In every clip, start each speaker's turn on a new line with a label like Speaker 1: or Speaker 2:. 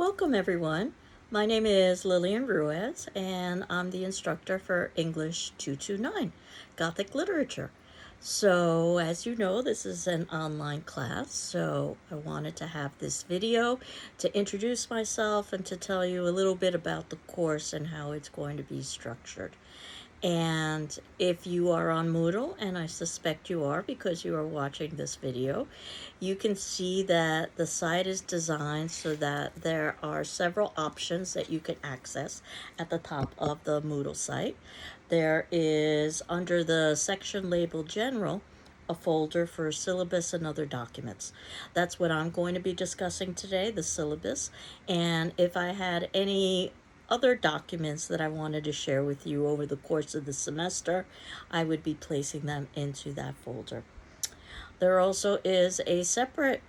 Speaker 1: Welcome everyone. My name is Lillian Ruiz and I'm the instructor for English 229, Gothic Literature. So as you know, this is an online class, so I wanted to have this video to introduce myself and to tell you a little bit about the course and how it's going to be structured. And if you are on Moodle, and I suspect you are because you are watching this video, you can see that the site is designed so that there are several options that you can access at the top of the Moodle site. There is, under the section labeled General, a folder for syllabus and other documents. That's what I'm going to be discussing today, the syllabus. And if I had any other documents that I wanted to share with you over the course of the semester, I would be placing them into that folder. There also is a separate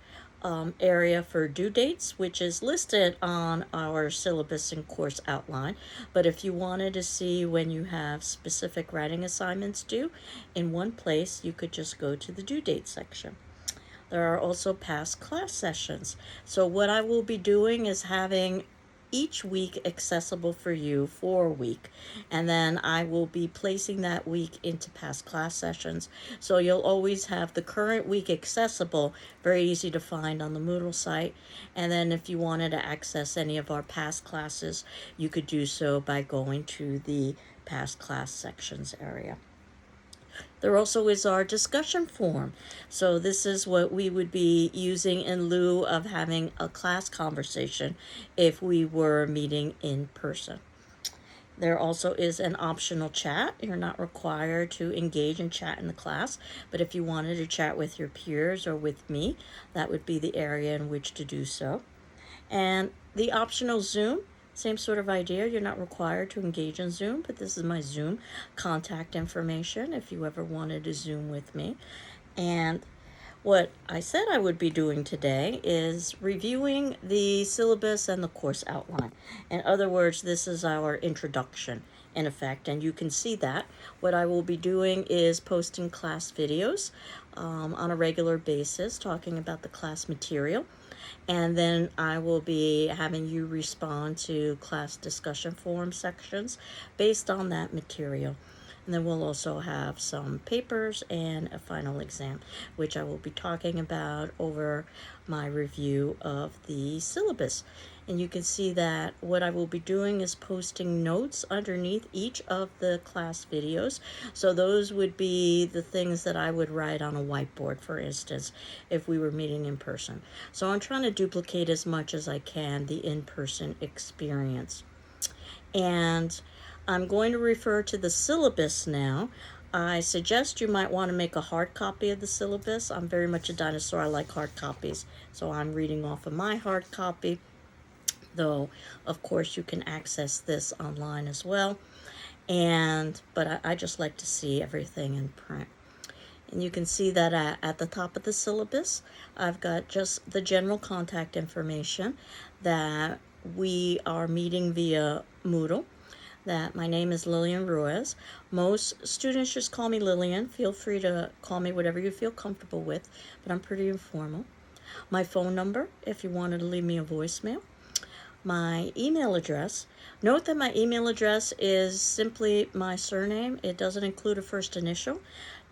Speaker 1: area for due dates, which is listed on our syllabus and course outline. But if you wanted to see when you have specific writing assignments due in one place, you could just go to the due date section. There are also past class sessions. So what I will be doing is having each week accessible for you for a week, and then I will be placing that week into past class sessions, so you'll always have the current week accessible, very easy to find on the Moodle site. And then if you wanted to access any of our past classes, you could do so by going to the past class sections area. There also is our discussion forum. So this is what we would be using in lieu of having a class conversation if we were meeting in person. There also is an optional chat. You're not required to engage and chat in the class, but if you wanted to chat with your peers or with me, that would be the area in which to do so. And the optional Zoom, same sort of idea. You're not required to engage in Zoom, but this is my Zoom contact information if you ever wanted to Zoom with me. And what I said I would be doing today is reviewing the syllabus and the course outline. In other words, this is our introduction in effect, and you can see that. What I will be doing is posting class videos on a regular basis, talking about the class material. And then I will be having you respond to class discussion forum sections based on that material. And then we'll also have some papers and a final exam, which I will be talking about over my review of the syllabus. And you can see that what I will be doing is posting notes underneath each of the class videos. So those would be the things that I would write on a whiteboard, for instance, if we were meeting in person. So I'm trying to duplicate as much as I can the in-person experience. And I'm going to refer to the syllabus now. I suggest you might want to make a hard copy of the syllabus. I'm very much a dinosaur. I like hard copies. So I'm reading off of my hard copy, though of course you can access this online as well. But I just like to see everything in print. And you can see that at the top of the syllabus, I've got just the general contact information that we are meeting via Moodle, that my name is Lillian Ruiz. Most students just call me Lillian. Feel free to call me whatever you feel comfortable with, but I'm pretty informal. My phone number, if you wanted to leave me a voicemail. My email address. Note that my email address is simply my surname. It doesn't include a first initial,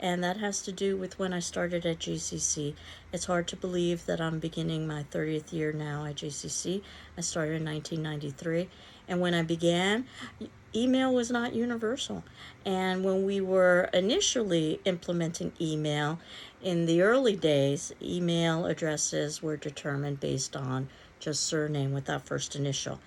Speaker 1: and that has to do with when I started at JCC. It's hard to believe that I'm beginning my 30th year now at JCC. I started in 1993, and when I began, email was not universal. And when we were initially implementing email in the early days, email addresses were determined based on just surname without first initial.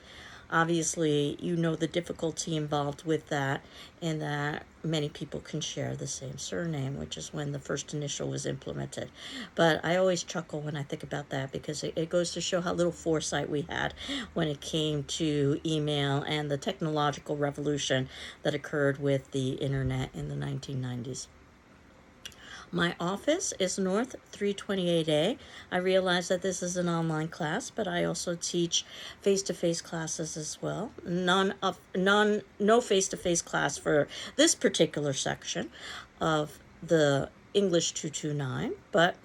Speaker 1: Obviously, you know the difficulty involved with that, in that many people can share the same surname, which is when the first initial was implemented. But I always chuckle when I think about that, because it goes to show how little foresight we had when it came to email and the technological revolution that occurred with the internet in the 1990s. My office is North 328A. I realize that this is an online class, but I also teach face-to-face classes as well. No face-to-face class for this particular section of the English 229, but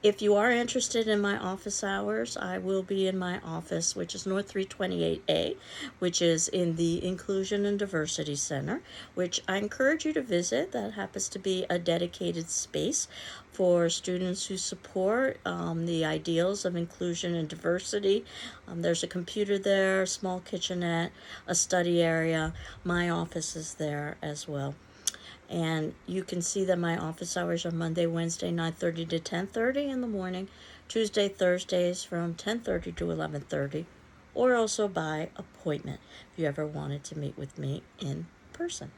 Speaker 1: If you are interested in my office hours, I will be in my office, which is North 328A, which is in the Inclusion and Diversity Center, which I encourage you to visit. That happens to be a dedicated space for students who support the ideals of inclusion and diversity. There's a computer there, a small kitchenette, a study area. My office is there as well. And you can see that my office hours are Monday, Wednesday, 9:30 to 10:30 in the morning, Tuesday, Thursdays from 10:30 to 11:30, or also by appointment if you ever wanted to meet with me in person.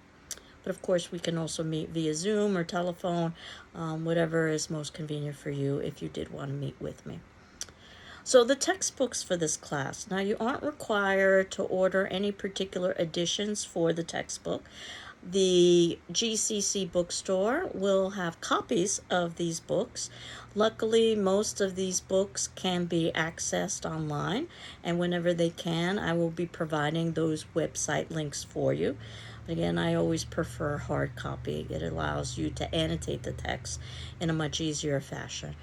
Speaker 1: But of course, we can also meet via Zoom or telephone, whatever is most convenient for you if you did want to meet with me. So the textbooks for this class. Now, you aren't required to order any particular editions for the textbook. The GCC bookstore will have copies of these books. Luckily, most of these books can be accessed online, and whenever they can, I will be providing those website links for you. Again, I always prefer hard copy. It allows you to annotate the text in a much easier fashion.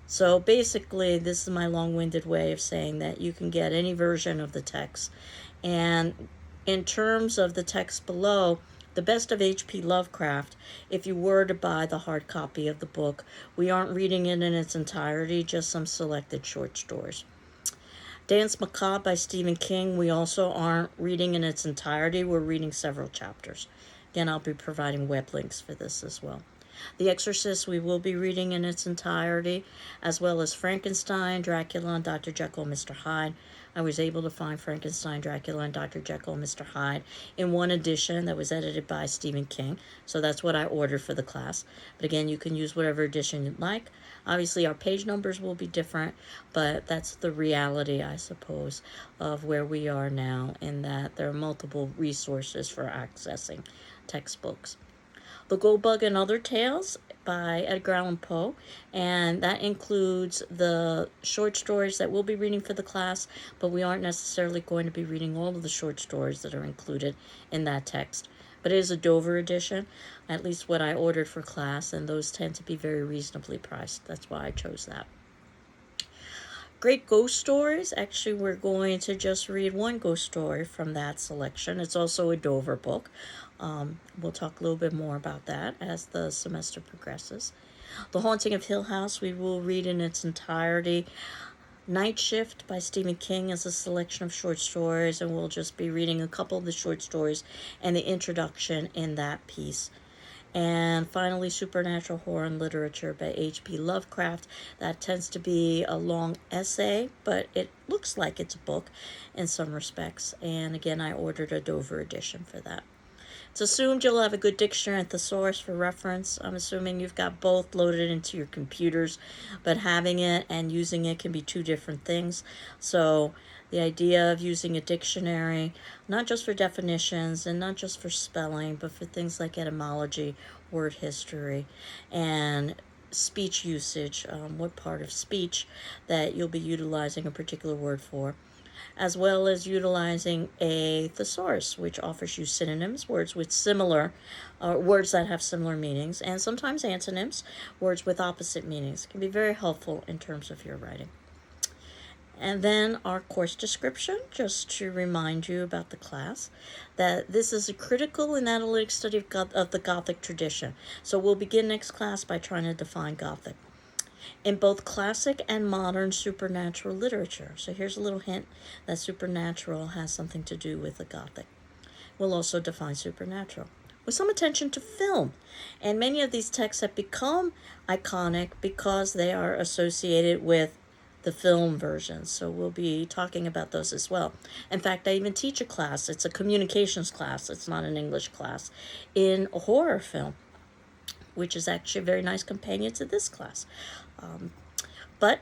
Speaker 1: So basically, this is my long-winded way of saying that you can get any version of the text. And in terms of the text below, The Best of H.P. Lovecraft, if you were to buy the hard copy of the book, we aren't reading it in its entirety, just some selected short stories. Danse Macabre by Stephen King, we also aren't reading in its entirety. We're reading several chapters. Again, I'll be providing web links for this as well. The Exorcist we will be reading in its entirety, as well as Frankenstein, Dracula, and Dr. Jekyll and Mr. Hyde. I was able to find Frankenstein, Dracula, and Dr. Jekyll and Mr. Hyde in one edition that was edited by Stephen King. So that's what I ordered for the class. But again, you can use whatever edition you'd like. Obviously, our page numbers will be different, but that's the reality, I suppose, of where we are now, in that there are multiple resources for accessing textbooks. The Goldbug and Other Tales by Edgar Allan Poe, and that includes the short stories that we'll be reading for the class, but we aren't necessarily going to be reading all of the short stories that are included in that text. But it is a Dover edition, at least what I ordered for class, and those tend to be very reasonably priced. That's why I chose that. Great Ghost Stories. Actually, we're going to just read one ghost story from that selection. It's also a Dover book. We'll talk a little bit more about that as the semester progresses. The Haunting of Hill House, we will read in its entirety. Night Shift by Stephen King is a selection of short stories, and we'll just be reading a couple of the short stories and the introduction in that piece. And finally, Supernatural Horror and Literature by H.P. Lovecraft. That tends to be a long essay, but it looks like it's a book in some respects. And again, I ordered a Dover edition for that. It's assumed you'll have a good dictionary and thesaurus for reference. I'm assuming you've got both loaded into your computers, but having it and using it can be two different things. So the idea of using a dictionary, not just for definitions and not just for spelling, but for things like etymology, word history, and speech usage, what part of speech that you'll be utilizing a particular word for, as well as utilizing a thesaurus, which offers you synonyms, words with similar, words that have similar meanings, and sometimes antonyms, words with opposite meanings. It can be very helpful in terms of your writing. And then our course description, just to remind you about the class, that this is a critical and analytic study of the Gothic tradition. So we'll begin next class by trying to define Gothic in both classic and modern supernatural literature. So here's a little hint that supernatural has something to do with the Gothic. We'll also define supernatural with some attention to film. And many of these texts have become iconic because they are associated with the film versions. So we'll be talking about those as well. In fact, I even teach a class. It's a communications class. It's not an English class in a horror film, which is actually a very nice companion to this class. But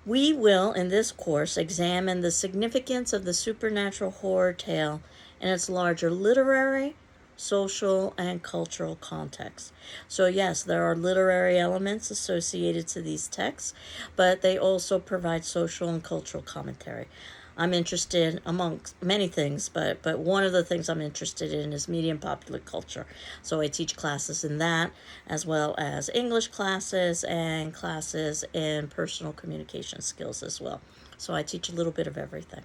Speaker 1: we will, in this course, examine the significance of the supernatural horror tale in its larger literary, social, and cultural context. So yes, there are literary elements associated to these texts, but they also provide social and cultural commentary. I'm interested amongst many things, but one of the things I'm interested in is media and popular culture. So I teach classes in that, as well as English classes and classes in personal communication skills as well. So I teach a little bit of everything.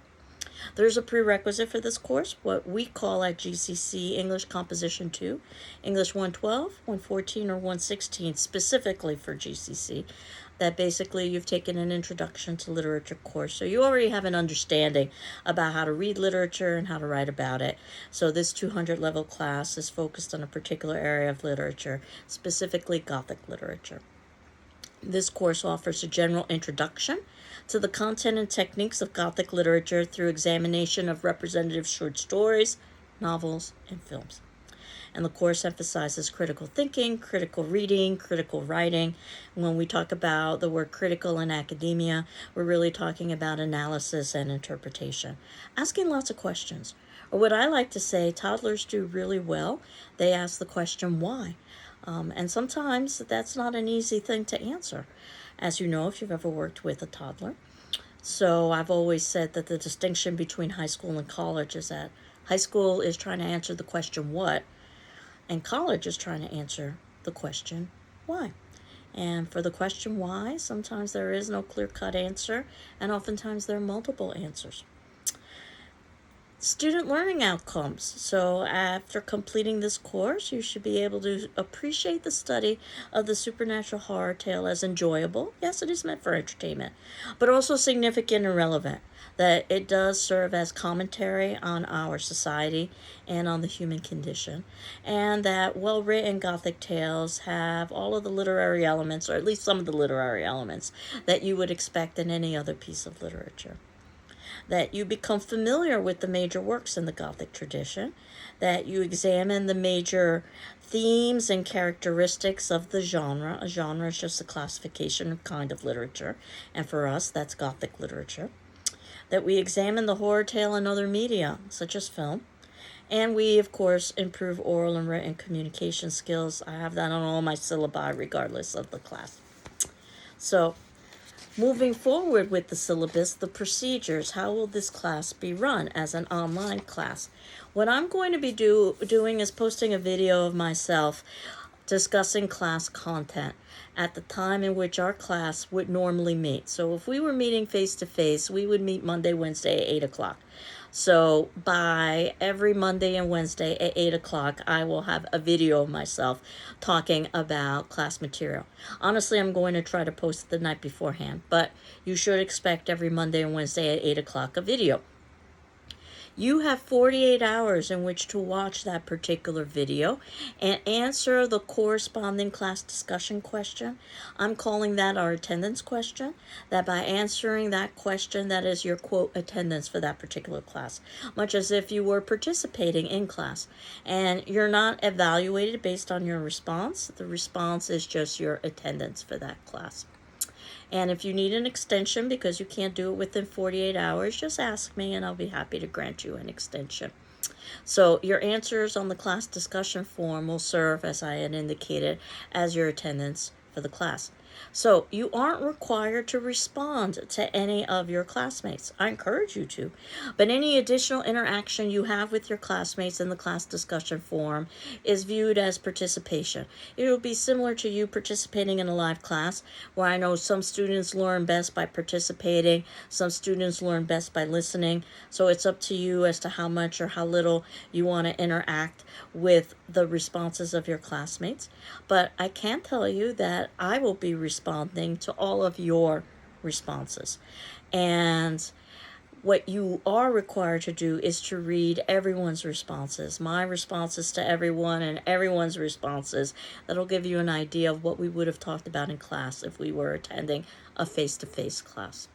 Speaker 1: There's a prerequisite for this course, what we call at GCC English Composition 2, English 112, 114, or 116, specifically for GCC. That basically you've taken an introduction to literature course. So you already have an understanding about how to read literature and how to write about it. So this 200 level class is focused on a particular area of literature, specifically Gothic literature. This course offers a general introduction to the content and techniques of Gothic literature through examination of representative short stories, novels, and films. And the course emphasizes critical thinking, critical reading, critical writing. When we talk about the word critical in academia, we're really talking about analysis and interpretation. Asking lots of questions. Or what I like to say, toddlers do really well. They ask the question, why? And sometimes that's not an easy thing to answer, as you know, if you've ever worked with a toddler. So I've always said that the distinction between high school and college is that high school is trying to answer the question what, and college is trying to answer the question why. And for the question why, sometimes there is no clear-cut answer, and oftentimes there are multiple answers. Student learning outcomes. So after completing this course, you should be able to appreciate the study of the supernatural horror tale as enjoyable. Yes, it is meant for entertainment, but also significant and relevant. That it does serve as commentary on our society and on the human condition. And that well-written Gothic tales have all of the literary elements, or at least some of the literary elements, that you would expect in any other piece of literature. That you become familiar with the major works in the Gothic tradition, that you examine the major themes and characteristics of the genre. A genre is just a classification of kind of literature, and for us, that's Gothic literature. That we examine the horror tale in other media, such as film, and we, of course, improve oral and written communication skills. I have that on all my syllabi, regardless of the class. So, moving forward with the syllabus, the procedures, how will this class be run as an online class? What I'm going to be doing is posting a video of myself discussing class content at the time in which our class would normally meet. So if we were meeting face-to-face, we would meet Monday, Wednesday at 8 o'clock. So by every Monday and Wednesday at 8 o'clock, I will have a video of myself talking about class material. Honestly, I'm going to try to post it the night beforehand, but you should expect every Monday and Wednesday at 8 o'clock a video. You have 48 hours in which to watch that particular video and answer the corresponding class discussion question. I'm calling that our attendance question. That by answering that question, that is your quote attendance for that particular class, much as if you were participating in class. And you're not evaluated based on your response. The response is just your attendance for that class. And if you need an extension because you can't do it within 48 hours, just ask me and I'll be happy to grant you an extension. So your answers on the class discussion form will serve, as I had indicated, as your attendance for the class. So you aren't required to respond to any of your classmates. I encourage you to. But any additional interaction you have with your classmates in the class discussion forum is viewed as participation. It will be similar to you participating in a live class, where I know some students learn best by participating, some students learn best by listening. So it's up to you as to how much or how little you want to interact with the responses of your classmates. But I can tell you that I will be responding to all of your responses. And what you are required to do is to read everyone's responses, my responses to everyone and everyone's responses. That'll give you an idea of what we would have talked about in class if we were attending a face-to-face class.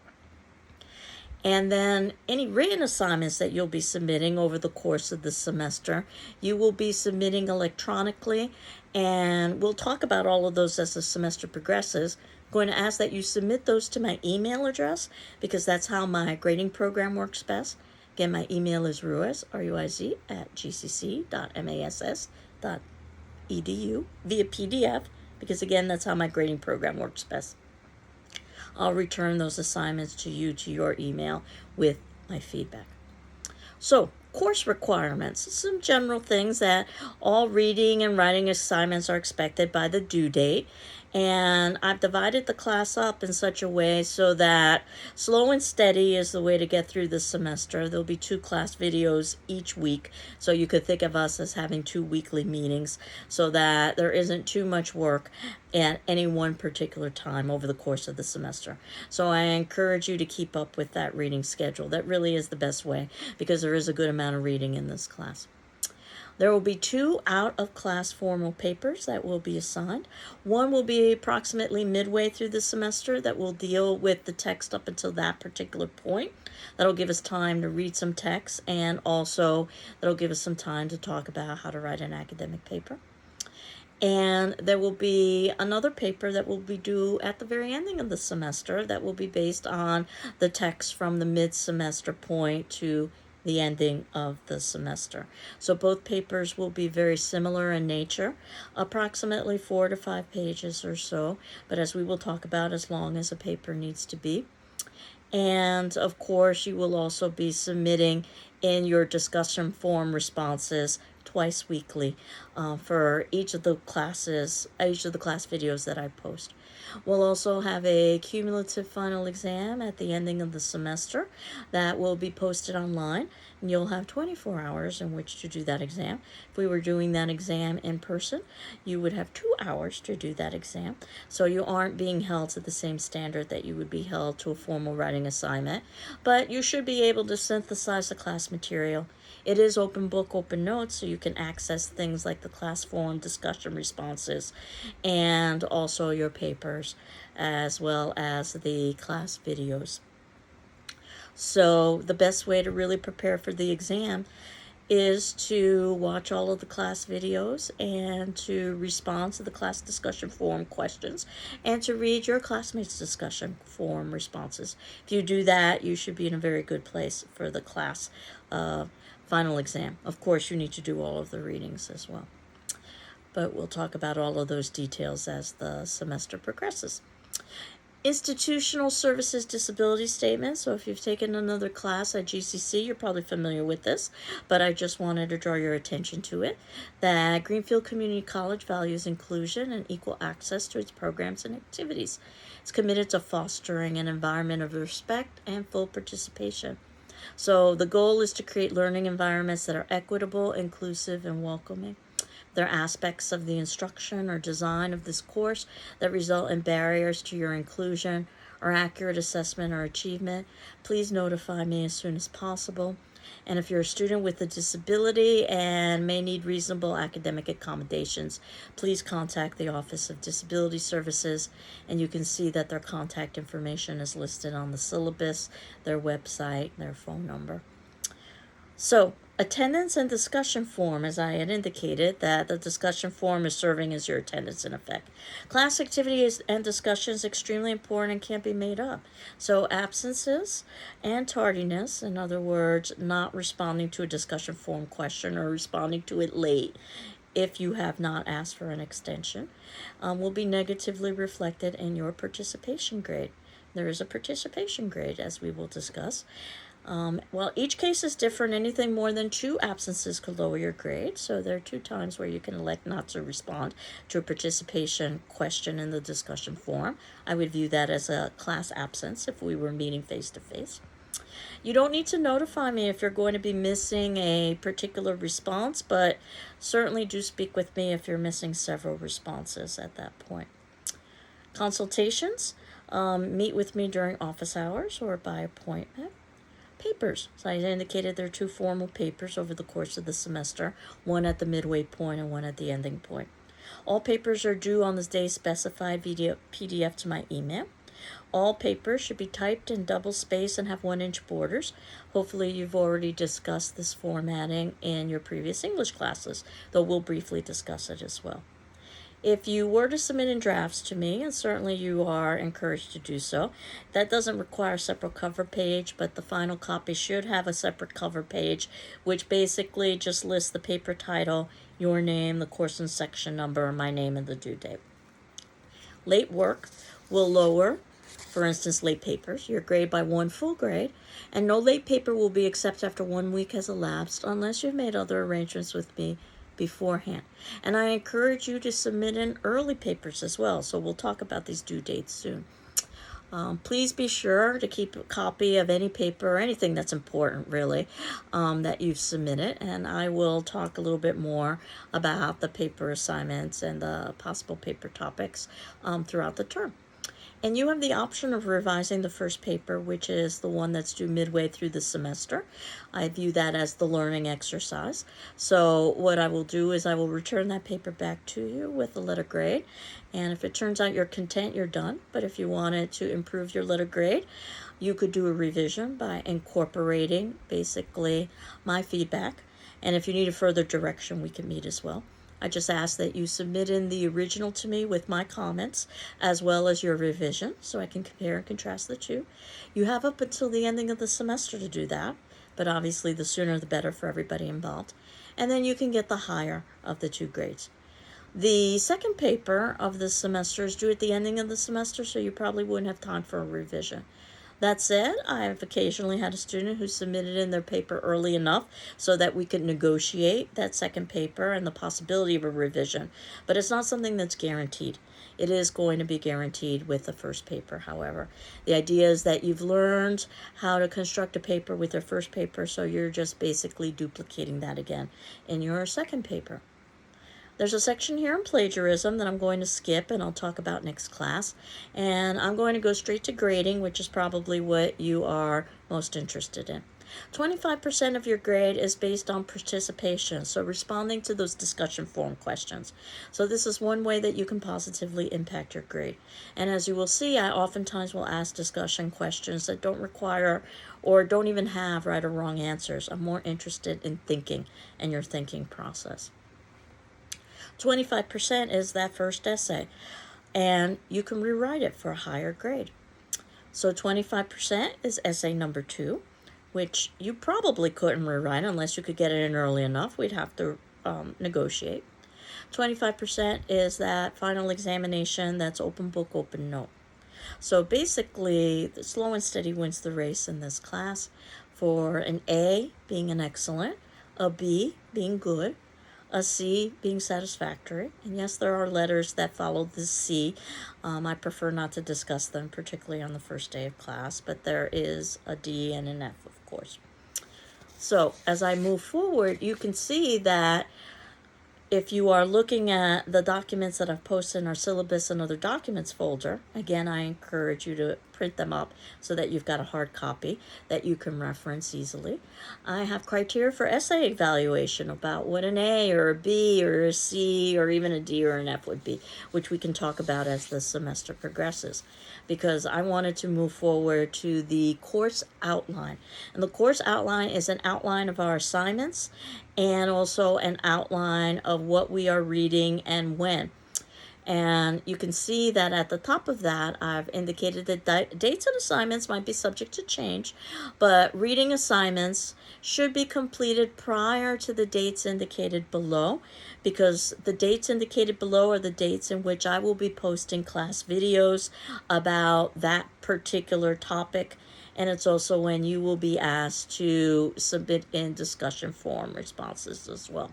Speaker 1: And then any written assignments that you'll be submitting over the course of the semester, you will be submitting electronically, and we'll talk about all of those as the semester progresses. I'm going to ask that you submit those to my email address, because that's how my grading program works best. Again, my email is Ruiz, R-U-I-Z, @gcc.mass.edu via PDF, because again, that's how my grading program works best. I'll return those assignments to you, to your email, with my my feedback. So, course requirements, some general things that all reading and writing assignments are expected by the due date. And I've divided the class up in such a way so that slow and steady is the way to get through this semester. There'll be 2 class videos each week, so you could think of us as having 2 weekly meetings so that there isn't too much work at any one particular time over the course of the semester. So I encourage you to keep up with that reading schedule. That really is the best way because there is a good amount of reading in this class. There will be 2 out-of-class formal papers that will be assigned. One will be approximately midway through the semester that will deal with the text up until that particular point. That'll give us time to read some text, and also that'll give us some time to talk about how to write an academic paper. And there will be another paper that will be due at the very ending of the semester that will be based on the text from the mid-semester point to the ending of the semester. So both papers will be very similar in nature, approximately 4 to 5 pages or so, but as we will talk about, as long as a paper needs to be. And of course, you will also be submitting in your discussion form responses twice weekly for each of the class videos that I post. We'll also have a cumulative final exam at the ending of the semester that will be posted online, and you'll have 24 hours in which to do that exam. If we were doing that exam in person, you would have 2 hours to do that exam, so you aren't being held to the same standard that you would be held to a formal writing assignment, but you should be able to synthesize the class material. It is open book, open notes, so you can access things like the class forum discussion responses and also your papers as well as the class videos. So the best way to really prepare for the exam is to watch all of the class videos and to respond to the class discussion forum questions and to read your classmates' discussion forum responses. If you do that, you should be in a very good place for the class final exam. Of course, you need to do all of the readings as well. But we'll talk about all of those details as the semester progresses. Institutional Services Disability Statement. So if you've taken another class at GCC, you're probably familiar with this, but I just wanted to draw your attention to it. That Greenfield Community College values inclusion and equal access to its programs and activities. It's committed to fostering an environment of respect and full participation. So the goal is to create learning environments that are equitable, inclusive, and welcoming. There are aspects of the instruction or design of this course that result in barriers to your inclusion or accurate assessment or achievement. Please notify me as soon as possible. And if you're a student with a disability and may need reasonable academic accommodations, please contact the Office of Disability Services, and you can see that their contact information is listed on the syllabus, their website, their phone number. So, attendance and discussion form, as I had indicated, that the discussion form is serving as your attendance in effect. Class activities and discussions extremely important and can't be made up. So absences and tardiness, in other words, not responding to a discussion form question or responding to it late if you have not asked for an extension, will be negatively reflected in your participation grade. There is a participation grade, as we will discuss. Well, each case is different. Anything more than 2 absences could lower your grade. So there are 2 times where you can elect not to respond to a participation question in the discussion forum. I would view that as a class absence if we were meeting face-to-face. You don't need to notify me if you're going to be missing a particular response, but certainly do speak with me if you're missing several responses at that point. Consultations, meet with me during office hours or by appointment. Papers. So I indicated there are 2 formal papers over the course of the semester, one at the midway point and one at the ending point. All papers are due on the day specified via PDF to my email. All papers should be typed in double space and have 1-inch borders. Hopefully you've already discussed this formatting in your previous English classes, though we'll briefly discuss it as well. If you were to submit in drafts to me, and certainly you are encouraged to do so, that doesn't require a separate cover page, but the final copy should have a separate cover page, which basically just lists the paper title, your name, the course and section number, my name, and the due date. Late work will lower For instance, late papers, your grade by 1 full grade, and no late paper will be accepted after 1 week has elapsed unless you've made other arrangements with me beforehand. And I encourage you to submit in early papers as well, so we'll talk about these due dates soon. Please be sure to keep a copy of any paper or anything that's important, really, that you've submitted. And I will talk a little bit more about the paper assignments and the possible paper topics throughout the term. And you have the option of revising the first paper, which is the one that's due midway through the semester. I view that as the learning exercise. So what I will do is I will return that paper back to you with a letter grade. And if it turns out you're content, you're done. But if you wanted to improve your letter grade, you could do a revision by incorporating basically my feedback. And if you need a further direction, we can meet as well. I just ask that you submit in the original to me with my comments as well as your revision so I can compare and contrast the two. You have up until the ending of the semester to do that, but obviously the sooner the better for everybody involved. And then you can get the higher of the 2 grades. The second paper of the semester is due at the ending of the semester, so you probably wouldn't have time for a revision. That said, I've occasionally had a student who submitted in their paper early enough so that we could negotiate that second paper and the possibility of a revision. But it's not something that's guaranteed. It is going to be guaranteed with the first paper, however. The idea is that you've learned how to construct a paper with your first paper, so you're just basically duplicating that again in your second paper. There's a section here on plagiarism that I'm going to skip and I'll talk about next class. And I'm going to go straight to grading, which is probably what you are most interested in. 25% of your grade is based on participation, so responding to those discussion forum questions. So this is one way that you can positively impact your grade. And as you will see, I oftentimes will ask discussion questions that don't require or don't even have right or wrong answers. I'm more interested in thinking and your thinking process. 25% is that first essay, and you can rewrite it for a higher grade. So 25% is essay number 2, which you probably couldn't rewrite unless you could get it in early enough. We'd have to negotiate. 25% is that final examination that's open book, open note. So basically, the slow and steady wins the race in this class, for an A being an excellent, a B being good, a C being satisfactory. And yes, there are letters that follow the C. I prefer not to discuss them, particularly on the first day of class, but there is a D and an F, of course. So as I move forward, you can see that if you are looking at the documents that I've posted in our syllabus and other documents folder, again, I encourage you to print them up so that you've got a hard copy that you can reference easily. I have criteria for essay evaluation about what an A or a B or a C or even a D or an F would be, which we can talk about as the semester progresses, because I wanted to move forward to the course outline. And the course outline is an outline of our assignments and also an outline of what we are reading and when. And you can see that at the top of that, I've indicated that dates and assignments might be subject to change, but reading assignments should be completed prior to the dates indicated below, because the dates indicated below are the dates in which I will be posting class videos about that particular topic. And it's also when you will be asked to submit in discussion forum responses as well.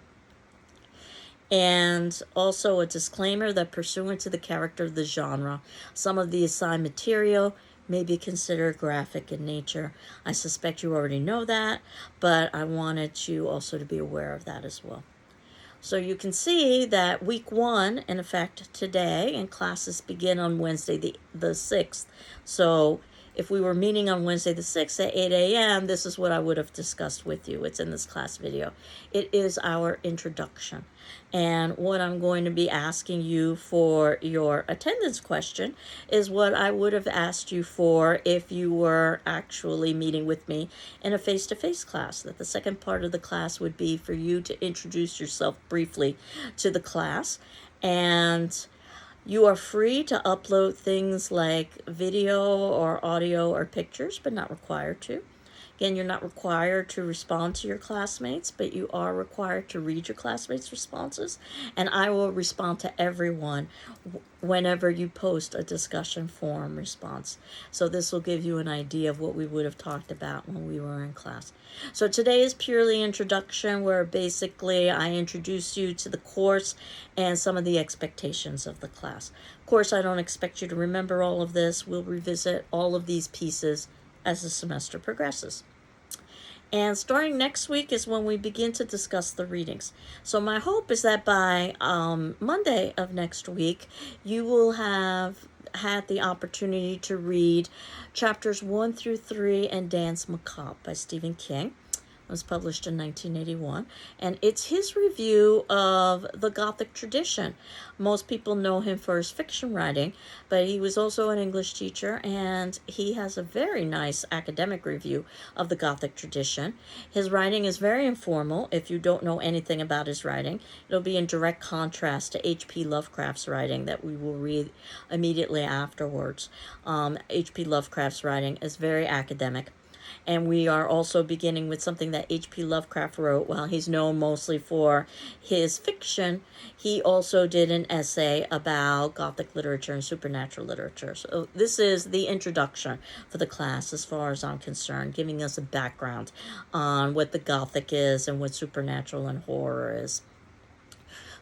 Speaker 1: And also a disclaimer that pursuant to the character of the genre, some of the assigned material may be considered graphic in nature. I suspect you already know that, but I wanted you also to be aware of that as well. So you can see that week 1, in effect today, and classes begin on Wednesday the 6th. So if we were meeting on Wednesday the 6th at 8 a.m., this is what I would have discussed with you. It's in this class video. It is our introduction. And what I'm going to be asking you for your attendance question is what I would have asked you for if you were actually meeting with me in a face-to-face class. That the second part of the class would be for you to introduce yourself briefly to the class, and you are free to upload things like video or audio or pictures, but not required to. Again, you're not required to respond to your classmates, but you are required to read your classmates' responses. And I will respond to everyone whenever you post a discussion forum response. So this will give you an idea of what we would have talked about when we were in class. So today is purely introduction, where basically I introduce you to the course and some of the expectations of the class. Of course, I don't expect you to remember all of this. We'll revisit all of these pieces as the semester progresses. And starting next week is when we begin to discuss the readings. So my hope is that by Monday of next week, you will have had the opportunity to read chapters 1 through 3 and Danse Macabre by Stephen King. It was published in 1981, and it's his review of the Gothic tradition. Most people know him for his fiction writing, but he was also an English teacher, and he has a very nice academic review of the Gothic tradition. His writing is very informal. If you don't know anything about his writing, it'll be in direct contrast to H.P. Lovecraft's writing that we will read immediately afterwards. H.P. Lovecraft's writing is very academic. And we are also beginning with something that H.P. Lovecraft wrote. While he's known mostly for his fiction, he also did an essay about Gothic literature and supernatural literature. So this is the introduction for the class as far as I'm concerned, giving us a background on what the Gothic is and what supernatural and horror is.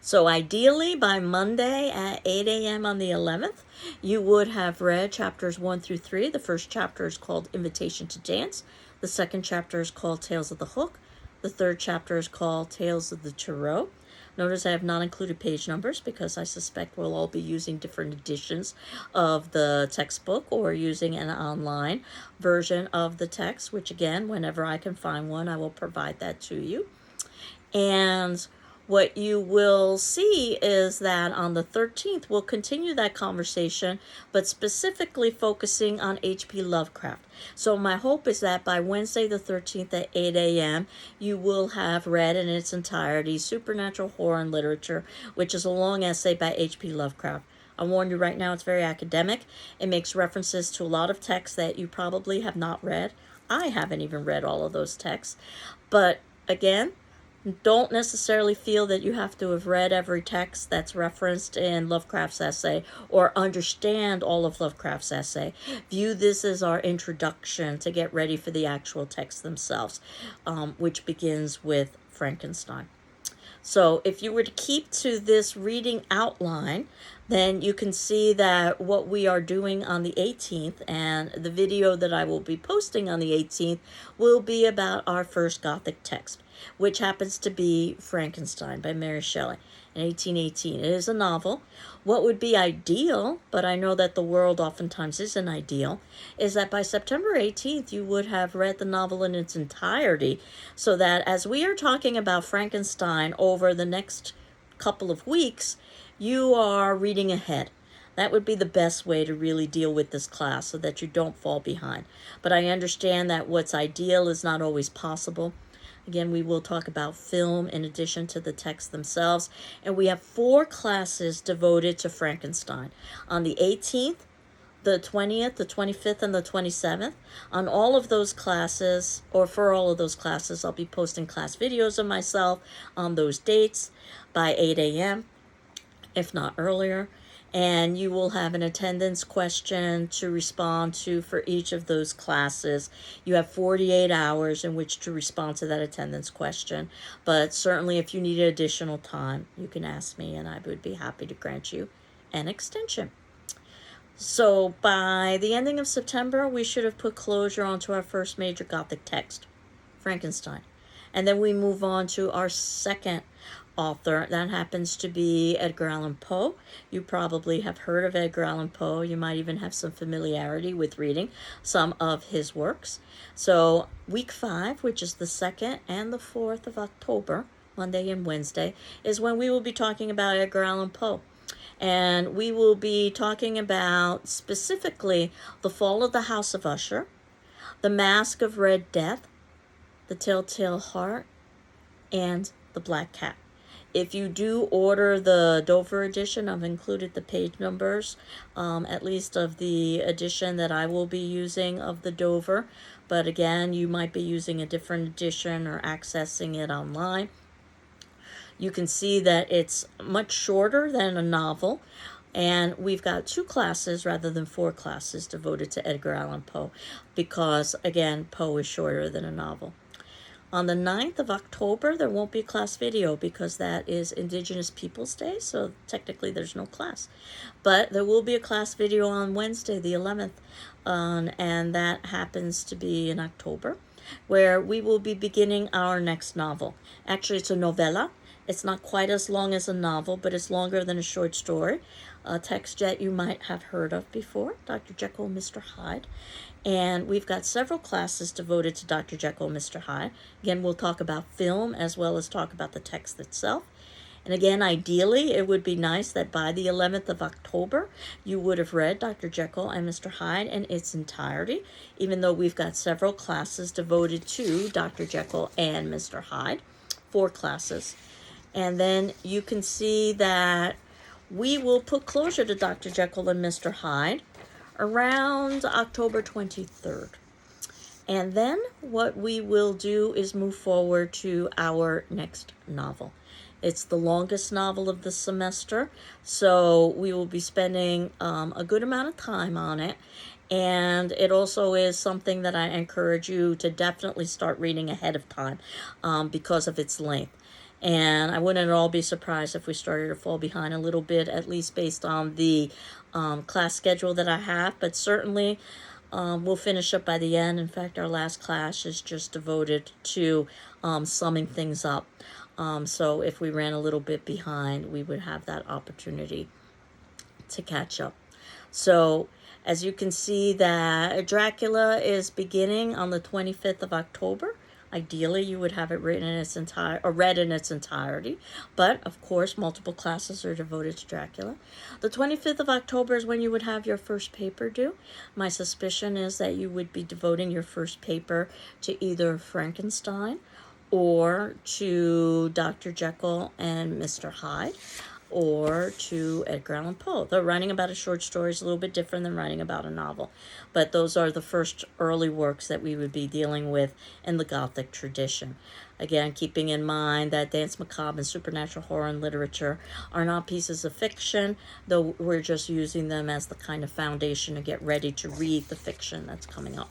Speaker 1: So ideally, by Monday at 8 a.m. on the 11th, you would have read chapters 1 through 3. The first chapter is called Invitation to Dance. The second chapter is called Tales of the Hook. The third chapter is called Tales of the Tarot. Notice I have not included page numbers because I suspect we'll all be using different editions of the textbook or using an online version of the text, which again, whenever I can find one, I will provide that to you. And what you will see is that on the 13th, we'll continue that conversation, but specifically focusing on H.P. Lovecraft. So my hope is that by Wednesday the 13th at 8 a.m., you will have read in its entirety Supernatural Horror and Literature, which is a long essay by H.P. Lovecraft. I warn you right now, it's very academic. It makes references to a lot of texts that you probably have not read. I haven't even read all of those texts. But again, don't necessarily feel that you have to have read every text that's referenced in Lovecraft's essay or understand all of Lovecraft's essay. View this as our introduction to get ready for the actual texts themselves, which begins with Frankenstein. So if you were to keep to this reading outline, then you can see that what we are doing on the 18th and the video that I will be posting on the 18th will be about our first Gothic text, which happens to be Frankenstein by Mary Shelley in 1818. It is a novel. What would be ideal, but I know that the world oftentimes isn't ideal, is that by September 18th you would have read the novel in its entirety, so that as we are talking about Frankenstein over the next couple of weeks, you are reading ahead. That would be the best way to really deal with this class so that you don't fall behind. But I understand that what's ideal is not always possible. Again, we will talk about film in addition to the texts themselves. And we have 4 classes devoted to Frankenstein. On the 18th, the 20th, the 25th, and the 27th. On all of those classes, or for all of those classes, I'll be posting class videos of myself on those dates by 8 a.m., if not earlier. And you will have an attendance question to respond to for each of those classes. You have 48 hours in which to respond to that attendance question. But certainly if you need additional time, you can ask me and I would be happy to grant you an extension. So by the ending of September, we should have put closure onto our first major Gothic text, Frankenstein. And then we move on to our second author. That happens to be Edgar Allan Poe. You probably have heard of Edgar Allan Poe. You might even have some familiarity with reading some of his works. So week 5, which is the 2nd and the 4th of October, Monday and Wednesday, is when we will be talking about Edgar Allan Poe. And we will be talking about specifically The Fall of the House of Usher, The Mask of Red Death, The Telltale Heart, and The Black Cat. If you do order the Dover edition, I've included the page numbers, at least of the edition that I will be using of the Dover. But again, you might be using a different edition or accessing it online. You can see that it's much shorter than a novel. And we've got 2 classes rather than 4 classes devoted to Edgar Allan Poe because, again, Poe is shorter than a novel. On the 9th of October, there won't be a class video because that is Indigenous Peoples Day, so technically there's no class. But there will be a class video on Wednesday, the 11th, and that happens to be in October, where we will be beginning our next novel. Actually, it's a novella. It's not quite as long as a novel, but it's longer than a short story. A text that you might have heard of before, Dr. Jekyll and Mr. Hyde. And we've got several classes devoted to Dr. Jekyll and Mr. Hyde. Again, we'll talk about film as well as talk about the text itself. And again, ideally, it would be nice that by the 11th of October, you would have read Dr. Jekyll and Mr. Hyde in its entirety, even though we've got several classes devoted to Dr. Jekyll and Mr. Hyde, 4 classes. And then you can see that we will put closure to Dr. Jekyll and Mr. Hyde around October 23rd. And then what we will do is move forward to our next novel. It's the longest novel of the semester, so we will be spending a good amount of time on it. And it also is something that I encourage you to definitely start reading ahead of time because of its length. And I wouldn't at all be surprised if we started to fall behind a little bit, at least based on the class schedule that I have. But certainly we'll finish up by the end. In fact, our last class is just devoted to summing things up. So if we ran a little bit behind, we would have that opportunity to catch up. So as you can see that Dracula is beginning on the 25th of October. Ideally, you would have it written in its read in its entirety, but of course, multiple classes are devoted to Dracula. The 25th of October is when you would have your first paper due. My suspicion is that you would be devoting your first paper to either Frankenstein or to Dr. Jekyll and Mr. Hyde, or to Edgar Allan Poe. Though writing about a short story is a little bit different than writing about a novel. But those are the first early works that we would be dealing with in the Gothic tradition. Again, keeping in mind that Danse Macabre and supernatural horror and literature are not pieces of fiction, though we're just using them as the kind of foundation to get ready to read the fiction that's coming up.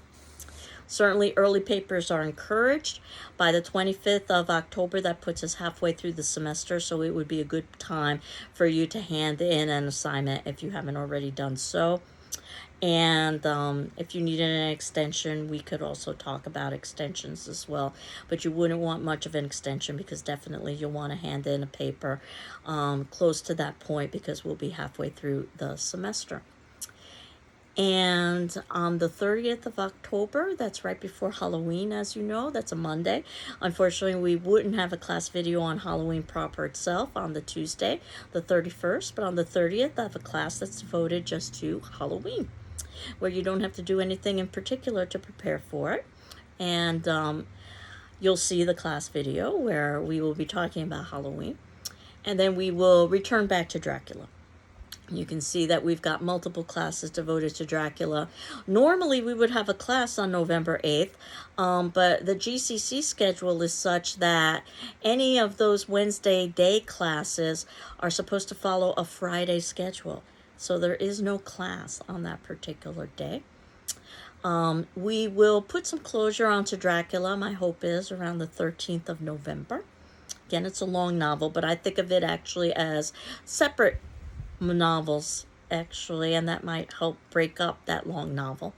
Speaker 1: Certainly, early papers are encouraged. By the 25th of October, that puts us halfway through the semester, so it would be a good time for you to hand in an assignment if you haven't already done so. And if you needed an extension, we could also talk about extensions as well. But you wouldn't want much of an extension because definitely you'll want to hand in a paper close to that point because we'll be halfway through the semester. And on the 30th of October, that's right before Halloween, as you know, that's a Monday. Unfortunately, we wouldn't have a class video on Halloween proper itself on the Tuesday, the 31st. But on the 30th, I have a class that's devoted just to Halloween, where you don't have to do anything in particular to prepare for it. And you'll see the class video where we will be talking about Halloween. And then we will return back to Dracula. You can see that we've got multiple classes devoted to Dracula. Normally, we would have a class on November 8th, but the GCC schedule is such that any of those Wednesday day classes are supposed to follow a Friday schedule. So there is no class on that particular day. We will put some closure onto Dracula, my hope is, around the 13th of November. Again, it's a long novel, but I think of it actually as separate novels, actually, and that might help break up that long novel.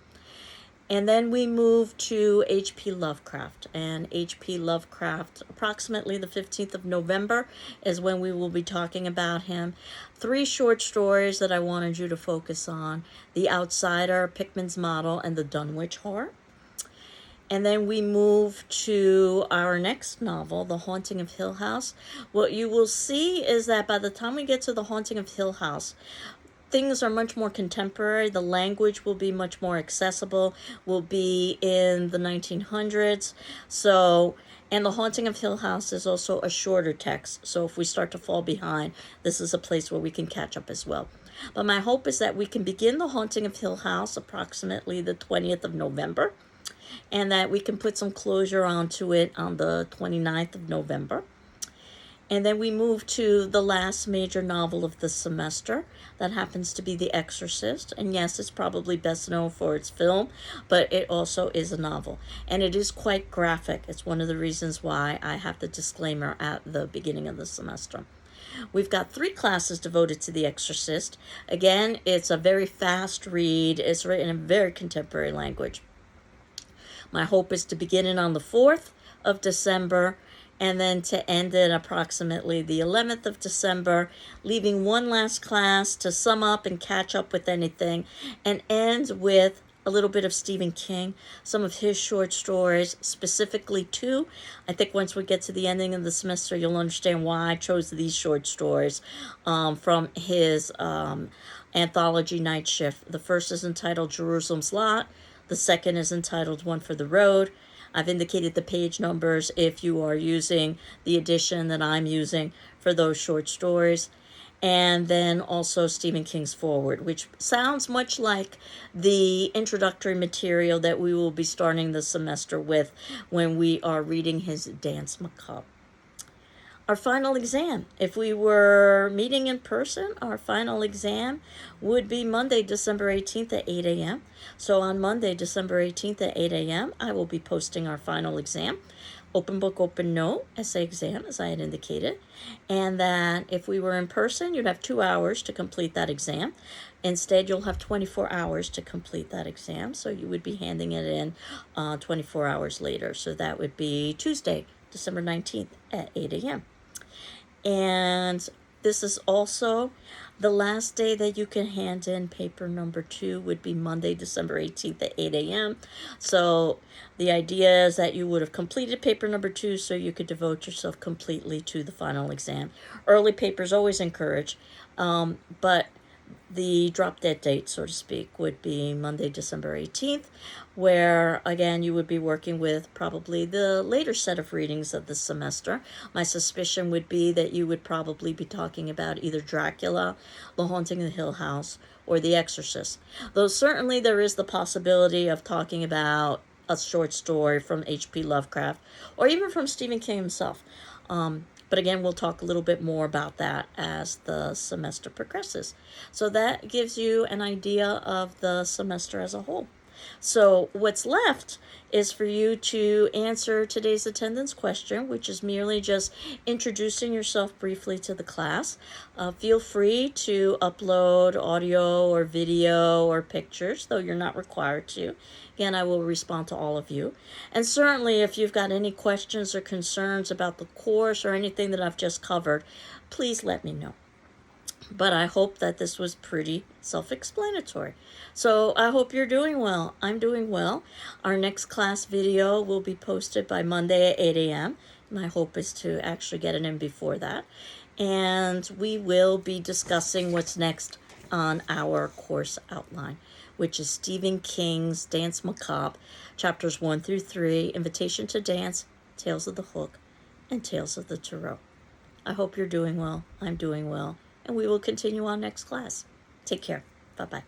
Speaker 1: And then we move to H.P. Lovecraft. And H.P. Lovecraft, approximately the 15th of November, is when we will be talking about him. 3 short stories that I wanted you to focus on: The Outsider, Pickman's Model, and The Dunwich Horror. And then we move to our next novel, The Haunting of Hill House. What you will see is that by the time we get to The Haunting of Hill House, things are much more contemporary. The language will be much more accessible, will be in the 1900s. So And The Haunting of Hill House is also a shorter text, so if we start to fall behind, this is a place where we can catch up as well. But my hope is that we can begin The Haunting of Hill House approximately the 20th of November, and that we can put some closure onto it on the 29th of November. And then we move to the last major novel of the semester. That happens to be The Exorcist. And yes, it's probably best known for its film, but it also is a novel. And it is quite graphic. It's one of the reasons why I have the disclaimer at the beginning of the semester. We've got 3 classes devoted to The Exorcist. Again, it's a very fast read. It's written in very contemporary language. My hope is to begin it on the 4th of December and then to end it approximately the 11th of December, leaving one last class to sum up and catch up with anything, and end with a little bit of Stephen King, some of his short stories, specifically 2. I think once we get to the ending of the semester, you'll understand why I chose these short stories from his anthology Night Shift. The first is entitled Jerusalem's Lot. The second is entitled One for the Road. I've indicated the page numbers if you are using the edition that I'm using for those short stories. And then also Stephen King's Forward, which sounds much like the introductory material that we will be starting the semester with when we are reading his Danse Macabre. Our final exam, if we were meeting in person, our final exam would be Monday, December 18th at 8 a.m. So on Monday, December 18th at 8 a.m., I will be posting our final exam. Open book, open note, essay exam, as I had indicated. And that if we were in person, you'd have 2 hours to complete that exam. Instead, you'll have 24 hours to complete that exam. So you would be handing it in 24 hours later. So that would be Tuesday, December 19th at 8 a.m. And this is also the last day that you can hand in paper number 2 would be Monday, December 18th at 8 a.m. So the idea is that you would have completed paper number 2 so you could devote yourself completely to the final exam. Early papers always encouraged, but the drop dead date, so to speak, would be Monday, December 18th, where, again, you would be working with probably the later set of readings of the semester. My suspicion would be that you would probably be talking about either Dracula, The Haunting of the Hill House, or The Exorcist. Though certainly there is the possibility of talking about a short story from H.P. Lovecraft, or even from Stephen King himself. But again, we'll talk a little bit more about that as the semester progresses. So that gives you an idea of the semester as a whole. So what's left is for you to answer today's attendance question, which is merely just introducing yourself briefly to the class. Feel free to upload audio or video or pictures, though you're not required to. Again, I will respond to all of you. And certainly if you've got any questions or concerns about the course or anything that I've just covered, please let me know. But I hope that this was pretty self-explanatory. So I hope you're doing well. I'm doing well. Our next class video will be posted by Monday at 8 a.m. My hope is to actually get it in before that. And we will be discussing what's next on our course outline, which is Stephen King's Danse Macabre, chapters 1 through 3, Invitation to Dance, Tales of the Hook, and Tales of the Tarot. I hope you're doing well. I'm doing well. And we will continue on next class. Take care. Bye-bye.